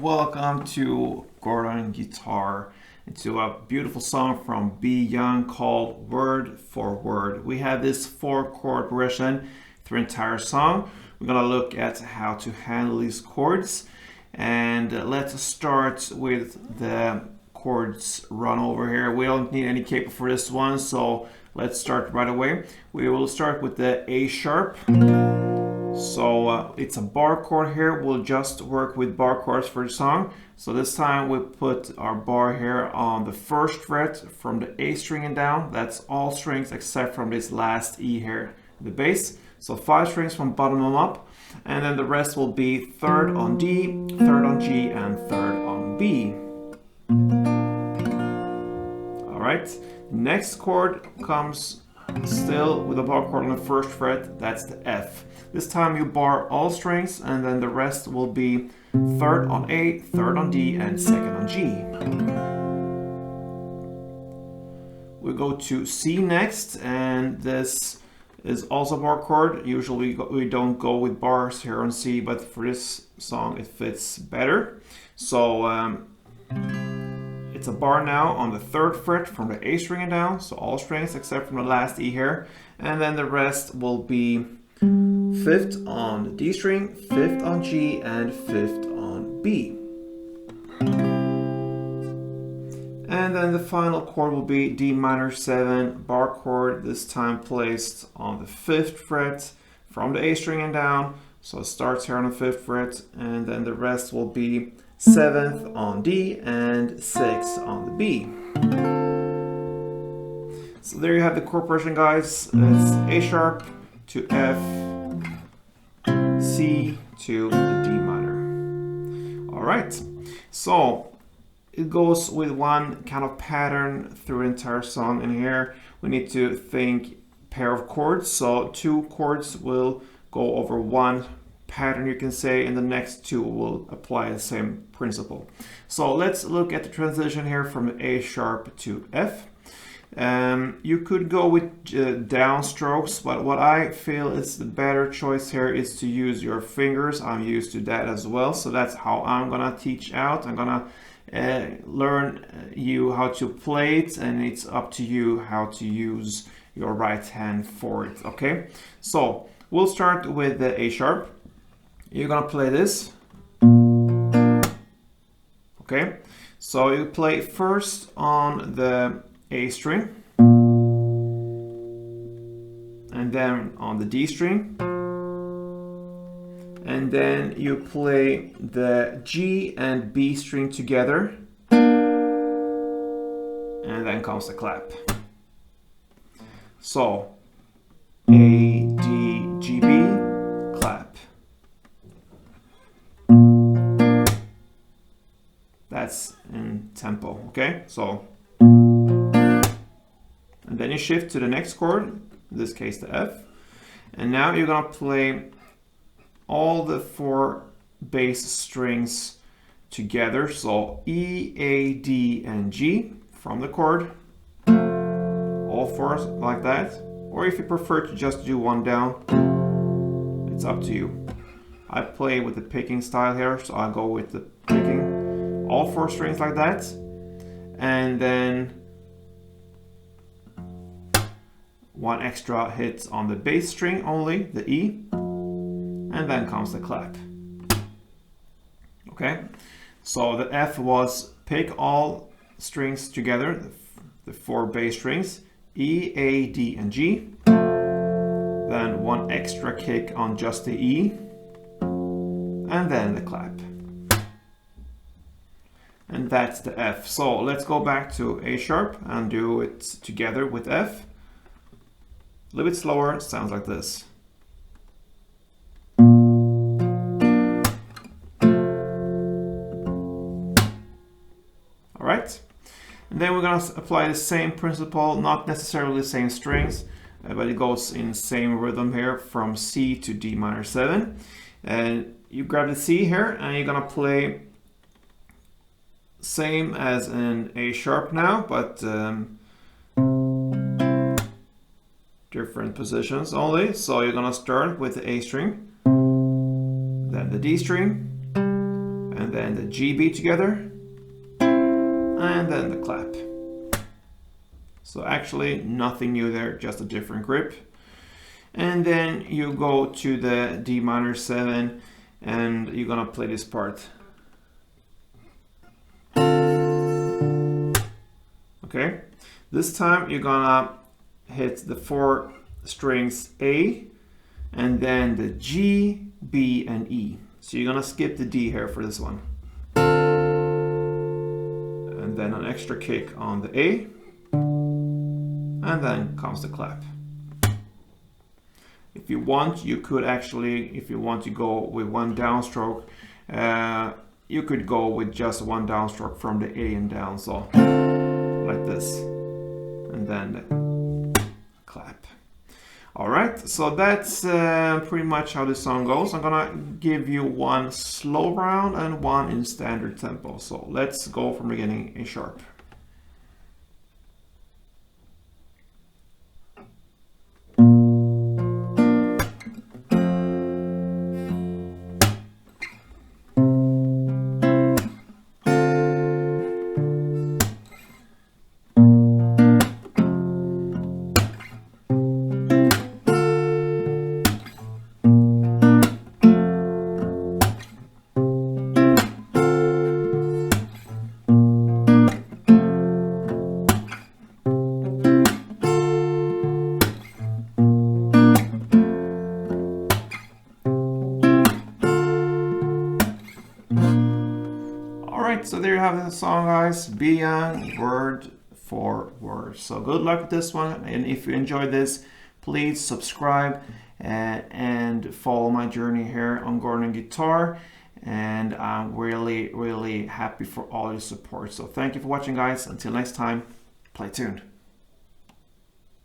welcome to Chord on Guitar, into a beautiful song from B. Young called Word for Word. We have this 4-chord progression through the entire song. We're gonna look at how to handle these chords, and let's start with the chords run over here. We don't need any capo for this one, so let's start right away. We will start with the A sharp. So it's a bar chord here. We'll just work with bar chords for the song. So this time we put our bar here on the first fret from the A string and down. That's all strings except from this last E here, the bass. So 5 strings from bottom up, and then the rest will be 3rd on D, 3rd on G, and 3rd on B. All right, next chord comes still with a bar chord on the first fret. That's the F. This time you bar all strings, and then the rest will be 3rd on A, 3rd on D, and 2nd on G. We go to C next, and this is also a bar chord. Usually we don't go with bars here on C, but for this song it fits better. So it's a bar now on the 3rd fret from the A string and down, so all strings except from the last E here, and then the rest will be 5th on the D string, 5th on G, and 5th on B. And then the final chord will be D minor 7 bar chord, this time placed on the 5th fret from the A string and down. So it starts here on the 5th fret, and then the rest will be 7th on D and 6th on the B. So there you have the chord progression, guys. It's A sharp to F, C to the D minor. All right, so it goes with one kind of pattern through the entire song, and here we need to think pair of chords. So 2 chords will go over one pattern, you can say, and the next 2 will apply the same principle. So let's look at the transition here from A sharp to F. You could go with downstrokes, but what I feel is the better choice here is to use your fingers. I'm used to that as well, so that's how I'm gonna teach out. I'm gonna learn you how to play it, and it's up to you how to use your right hand for it. Okay, so we'll start with the A sharp. You're gonna play this. Okay, so you play first on the A string, and then on the D string, and then you play the G and B string together, and then comes the clap. So A, D, G, B, clap. That's in tempo, okay? So, and then you shift to the next chord, in this case the F, and now you're gonna play all the 4 bass strings together. So E, A, D, and G from the chord, all 4 like that. Or if you prefer to just do one down, it's up to you. I play with the picking style here, so I'll go with the picking. All 4 strings like that, and then 1 extra hit on the bass string only, the E, and then comes the clap. Okay, so the F was pick all strings together, the 4 bass strings, E, A, D, and G, then 1 extra kick on just the E, and then the clap. And that's the F. So let's go back to A sharp and do it together with F. A little bit slower, sounds like this. All right, and then we're gonna apply the same principle, not necessarily the same strings, but it goes in the same rhythm here from C to D minor 7. And you grab the C here, and you're gonna play same as in A sharp now, but different positions only. So you're gonna start with the A string, then the D string, and and then the G beat together, and then the clap. So actually nothing new there, just a different grip. And then you go to the D minor 7 and you're gonna play this part. Okay, this time you're gonna hit the 4 strings A and then the G, B, and E. So you're gonna skip the D here for this one. And then an extra kick on the A. And then comes the clap. If you want, you could actually, if you want to go with one downstroke, you could go with just one downstroke from the A and down, so like this, and then the clap. All right, so that's pretty much how the song goes. I'm gonna give you one slow round and one in standard tempo. So let's go from the beginning in sharp. So there you have the song, guys. Be Young, word for word. So good luck with this one, and if you enjoyed this, please subscribe and follow my journey here on Gordon Guitar, and I'm really happy for all your support. So thank you for watching, guys. Until next time, play tuned.